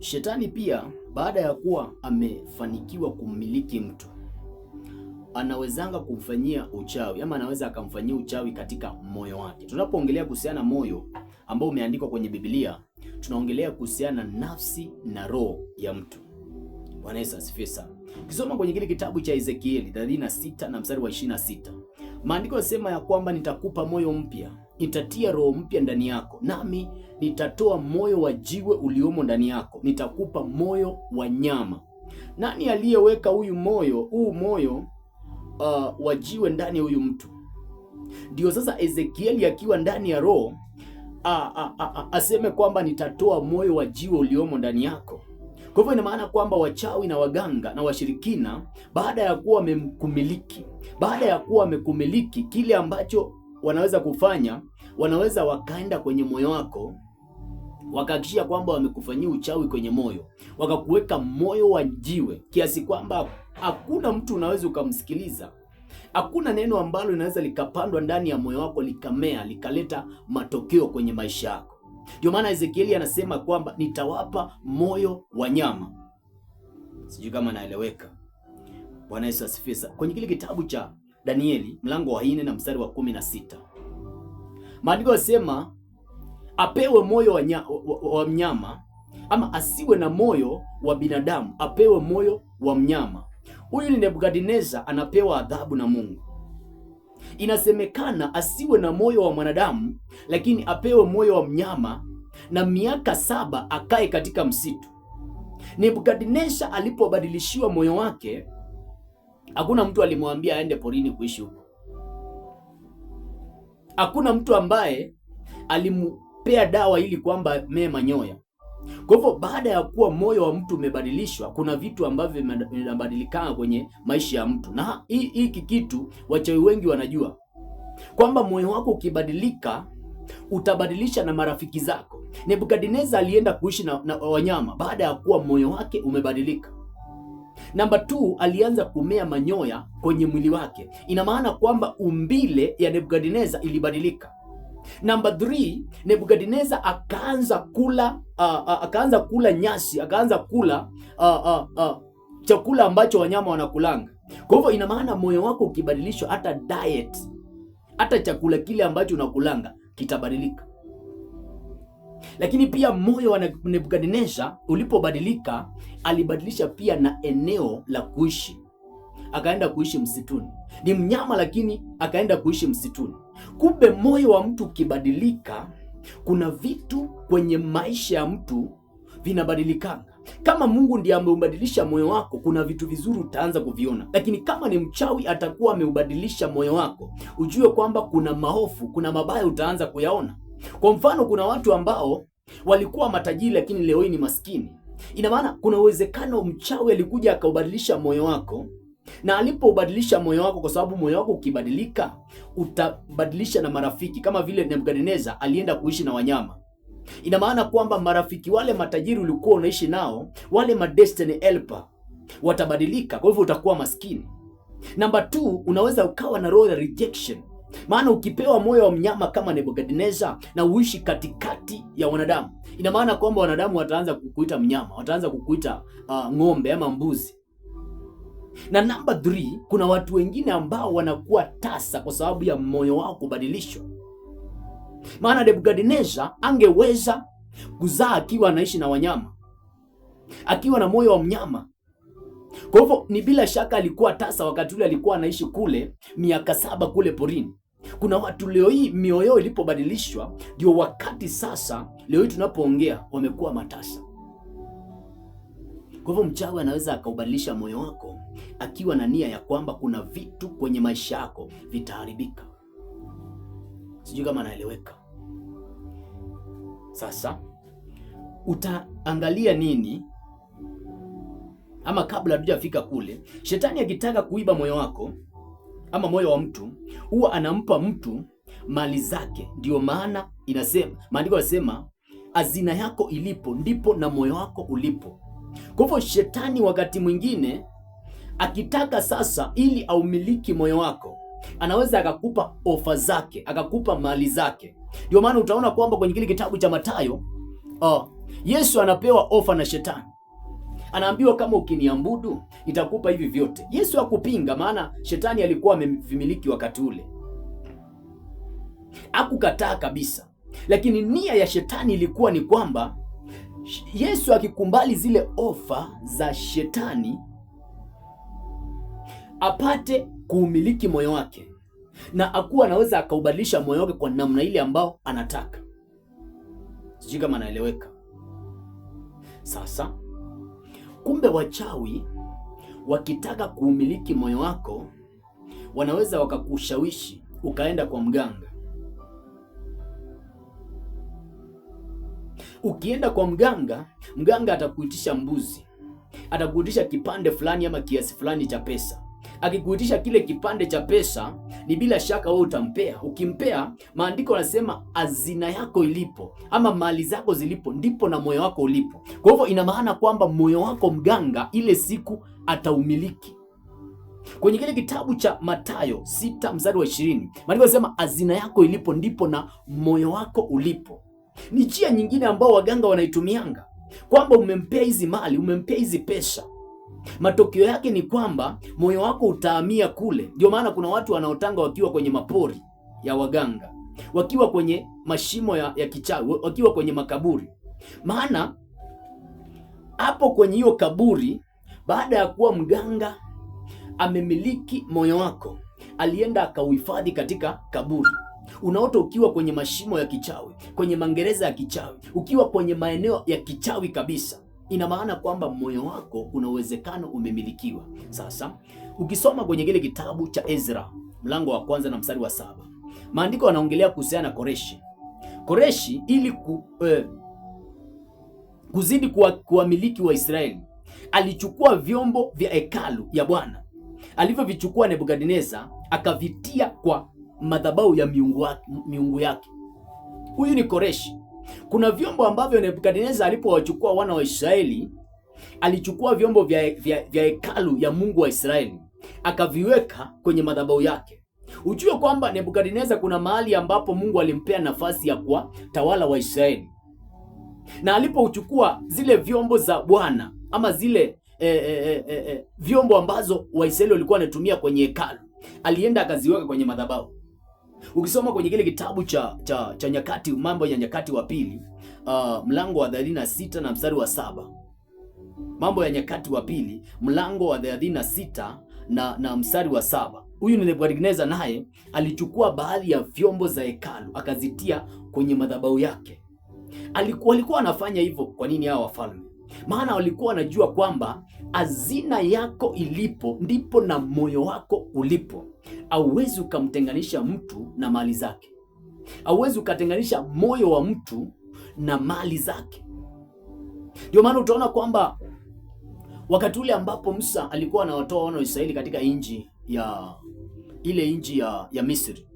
Shetani pia baada ya kuwa amefanikiwa kummiliki mtu, anawezanga kumfanyia uchawi ama anaweza akamfanyia uchawi katika moyo wake. Tunapoongelea kuhusiana moyo ambao umeandikwa kwenye Biblia, tunaongelea kuhusiana nafsi na roho ya mtu. Bwana Yesu asifiwe sana. Ukisoma kwenye kile kitabu cha Ezekieli 36 na mstari wa 26, maandiko yanasema ya kwamba nitakupa moyo mpya, nitatia roho mpya ndani yako, nami nitatoa moyo wa jiwe uliomo ndani yako, nitakupa moyo wa nyama. Nani aliyeweka huu moyo wa jiwe ndani ya huyu mtu? Ndio sasa Ezekieli akiwa ndani ya roho aseme kwamba nitatoa moyo wa jiwe uliomo ndani yako. Kwa hivyo ina maana kwamba wachawi na waganga na washirikina baada ya kuwa wamekumiliki, kile ambacho wanaweza kufanya, wanaweza wakaenda kwenye moyo wako, wakahakikisha kwamba wamekufanyia uchawi kwenye moyo, wakakuweka moyo wa jiwe kiasi kwamba hakuna mtu unaweza ukamsikiliza. Hakuna neno ambalo linaweza likapandwa ndani ya moyo wako likamea likaleta matokeo kwenye maisha yako. Ndio maana Ezekieli anasema kwamba nitawapa moyo wa nyama. Sijui kama naeleweka. Bwana Yesu asifiwe sana. Kwenye kile kitabu cha Danieli mlango wa 4 na mstari wa 16, maandiko yanasema apewe moyo wa mnyama, ama asiwe na moyo wa binadamu, apewe moyo wa mnyama. Huyu ni Nebukadneza, anapewa adhabu na Mungu. Inasemekana asiwe na moyo wa mwanadamu, lakini apewe moyo wa mnyama, na miaka 7 akae katika msitu. Nebukadneza alipobadilishiwa moyo wake, hakuna mtu alimwambia aende porini kuishi huko. Hakuna mtu ambaye alimpea dawa ili kwamba mee manyoya. Kwa hivyo baada ya kuwa moyo wa mtu umebadilishwa, kuna vitu ambavyo vinabadilika kwenye maisha ya mtu. Na hiki kitu wachawi wengi wanajua kwamba moyo wako ukibadilika utabadilisha na marafiki zako. Nebukadneza alienda kuishi na wanyama baada ya kuwa moyo wake umebadilika. Namba 2, alianza kumea manyoya kwenye mwili wake. Ina maana kwamba umbile ya Nebukadneza ilibadilika. Namba 3, Nebukadneza akaanza kula nyasi, akaanza kula chakula ambacho wanyama wanakulanga. Kwa hivyo ina maana moyo wako ukibadilishwa, hata diet, hata chakula kile ambacho unakulanga kitabadilika. Lakini pia moyo wa Nebukadneza ulipobadilika, alibadilisha pia na eneo la kuishi. Akaenda kuishi msituni. Ni mnyama lakini akaenda kuishi msituni. Kumbe moyo wa mtu ukibadilika, kuna vitu kwenye maisha ya mtu vinabadilika. Kama Mungu ndiye ameubadilisha moyo wako, kuna vitu vizuri utaanza kuviona. Lakini kama ni mchawi atakuwa ameubadilisha moyo wako, ujue kwamba kuna maovu, kuna mabaya utaanza kuyaona. Kwa mfano, kuna watu ambao walikuwa matajiri lakini leo hii ni maskini. Ina maana kuna uwezekano mchawi alikuja akaubadilisha moyo wako, na alipobadilisha moyo wako, kwa sababu moyo wako ukibadilika utabadilisha na marafiki. Kama vile Nebukadneza alienda kuishi na wanyama, ina maana kwamba marafiki wale matajiri ulikuwa unaishi nao, wale ma destiny helper, watabadilika. Kwa hivyo utakuwa maskini. Namba 2, unaweza ukawa na roho ya rejection. Maana ukipewa moyo wa mnyama kama Nebukadneza na uishi katikati ya wanadamu, ina maana kwamba wanadamu wataanza kukuita mnyama, wataanza kukuita ng'ombe ama mbuzi. Na namba 3, kuna watu wengine ambao wanakuwa tasa kwa sababu ya moyo wao kubadilishwa. Maana Nebukadneza angeweza kuzaa akiwa anaishi na wanyama, akiwa na moyo wa mnyama. Kwa hivyo ni bila shaka alikuwa tasa wakati ule alikuwa anaishi kule miaka 7 kule porini. Kuna watu leo hii mioyo ilipobadilishwa, ndio wakati sasa leo hii tunapoongea wamekuwa matasa. Kwa hivyo mchawi anaweza akaubadilisha moyo wako akiwa na nia ya kwamba kuna vitu kwenye maisha yako vitaharibika. Sijui kama naeleweka. Sasa utaangalia nini? Ama kabla hatujafika kule, shetani akitaka kuiba moyo wako ama moyo wa mtu, huwa anampa mtu mali zake. Ndio maana maandiko yanasema hazina yako ilipo ndipo na moyo wako ulipo. Kwa hivyo shetani wakati mwingine akitaka sasa ili aumiliki moyo wako, anaweza akakupa ofa zake, akakupa mali zake. Ndio maana utaona kwamba kwenye kile kitabu cha Mathayo Yesu anapewa ofa na shetani, anaambiwa kama ukiniabudu nitakupa hivi vyote. Yesu hakupinga, maana shetani alikuwa amevimiliki wakati ule, hakukataa kabisa. Lakini nia ya shetani ilikuwa ni kwamba Yesu akikumbali zile ofa za shetani apate kuumiliki moyo wake, na akuwa anaweza akaubadilisha moyo wake kwa namna ile ambao anataka. Sijui kama naeleweka. Sasa kumbe wachawi wakitaka kuumiliki moyo wako wanaweza wakakushawishi ukaenda kwa mganga. Ukienda kwa mganga, mganga atakuitisha mbuzi, atakuitisha kipande fulani ama kiasi fulani cha pesa. Akikuitisha kile kipande cha pesa, ni bila shaka wewe utampea. Ukimpea, maandiko yanasema hazina yako ilipo ama mali zako zilipo ndipo na moyo wako ulipo. Kwa hivyo ina maana kwamba moyo wako mganga ile siku ataumiliki. Kwenye kile kitabu cha Mathayo 6 mstari wa 20, maandiko yanasema hazina yako ilipo ndipo na moyo wako ulipo. Ni njia nyingine ambao waganga wanaitumianga, kwamba umempea hizi mali, umempea hizi pesa, matokeo yake ni kwamba moyo wako utahamia kule. Ndio maana kuna watu wanaotanga wakiwa kwenye mapori ya waganga, wakiwa kwenye mashimo ya kichawi, wakiwa kwenye makaburi. Maana hapo kwenye hiyo kaburi, baada ya kuwa mganga amemiliki moyo wako, alienda akauhifadhi katika kaburi. Unaota ukiwa kwenye mashimo ya kichawi, kwenye magereza ya kichawi, ukiwa kwenye maeneo ya kichawi kabisa, ina maana kwamba moyo wako una uwezekano umemilikiwa. Sasa ukisoma kwenye kile kitabu cha Ezra mlango wa 1 na mstari wa 7, maandiko yanaongelea kuhusiana na Koreshi. Koreshi ili kuzidi kuwamiliki wa Israeli, alichukua vyombo vya hekalu ya Bwana. Alivyovichukua Nebukadneza akavitia kwa madhabahu ya miungu yake. Huyu ni Koreshi. Kuna vyombo ambavyo Nebukadneza alipowachukua wana wa Israeli, alichukua vyombo vya hekalu ya Mungu wa Israeli akaviweka kwenye madhabahu yake. Ujue kwamba Nebukadneza kuna mahali ambapo Mungu alimpea nafasi ya kuwa tawala wa Israeli, na alipouchukua zile vyombo za Bwana ama zile vyombo ambazo Waisraeli walikuwa wanatumia kwenye hekalu, alienda akaziweka kwenye madhabahu. Ukisoma kwenye kile kitabu cha Nyakati, Mambo ya Nyakati wa Pili mlango wa 36 na mstari wa 7. Mambo ya Nyakati wa Pili mlango wa 36 na mstari wa 7. Huyu ni Nebukadneza, naye alichukua baadhi ya vyombo za hekalu akazitia kwenye madhabahu yake. Walikuwa wanafanya hivyo kwa nini hao wafalme? Maana walikuwa wanajua kwamba hazina yako ilipo ndipo na moyo wako ulipo. Hauwezi ukamtenganisha mtu na mali zake. Hauwezi ukatenganisha moyo wa mtu na mali zake. Ndio maana utaona kwamba wakati ule ambapo Musa alikuwa anawatoa wana wa Israeli katika nchi ya Misri,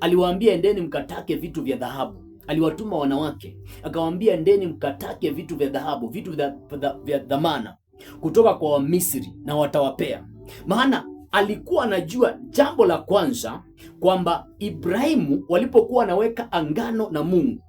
aliwaambia endeni mkatake vitu vya dhahabu. Aliwatuma wanawake akawaambia endeni mkatake vitu vya dhahabu, vitu vya dhamana kutoka kwa Wamisri na watawapea. Maana alikuwa anajua jambo la kwanza kwamba Ibrahimu walipokuwa wanaweka angano na Mungu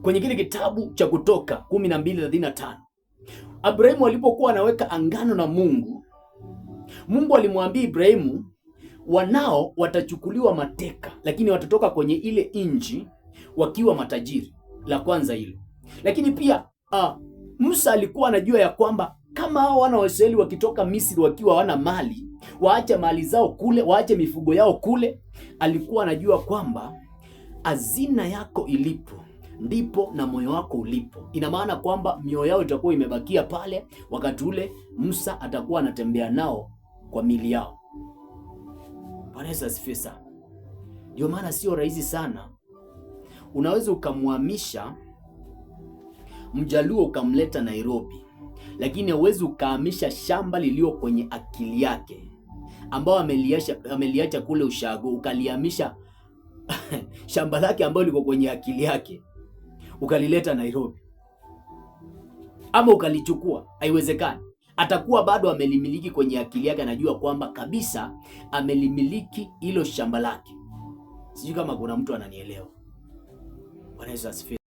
kwenye kile kitabu cha Kutoka 12:35, Ibrahimu walipokuwa wanaweka angano na Mungu, Mungu alimwambia Ibrahimu wanao watachukuliwa mateka, lakini watatoka kwenye ile nchi wakiwa matajiri. La kwanza hilo. Lakini pia Musa alikuwa anajua ya kwamba kama hao wana wa Israeli wakitoka Misri wakiwa hawana mali, waache mali zao kule, waache mifugo yao kule, alikuwa anajua kwamba hazina yako ilipo ndipo na moyo wako ulipo. Ina maana kwamba mioyo yao itakuwa imebakia pale, wakati ule Musa atakuwa anatembea nao kwa mili yao. Bwana Yesu asifiwe sana. Ndio maana sio rahisi sana. Unaweza ukamhamisha Mjaluo ukamleta Nairobi, lakini hauwezi ukahamisha shamba lilio kwenye akili yake ambao ameliacha kule ushago, ukalihamisha shamba lake ambalo liko kwenye akili yake ukalileta Nairobi, ama ukalichukua. Haiwezekani. Atakuwa bado amelimiliki kwenye akili yake, anajua kwamba kabisa amelimiliki hilo shamba lake. Sijui kama kuna mtu ananielewa. Bwana Yesu asifiwe.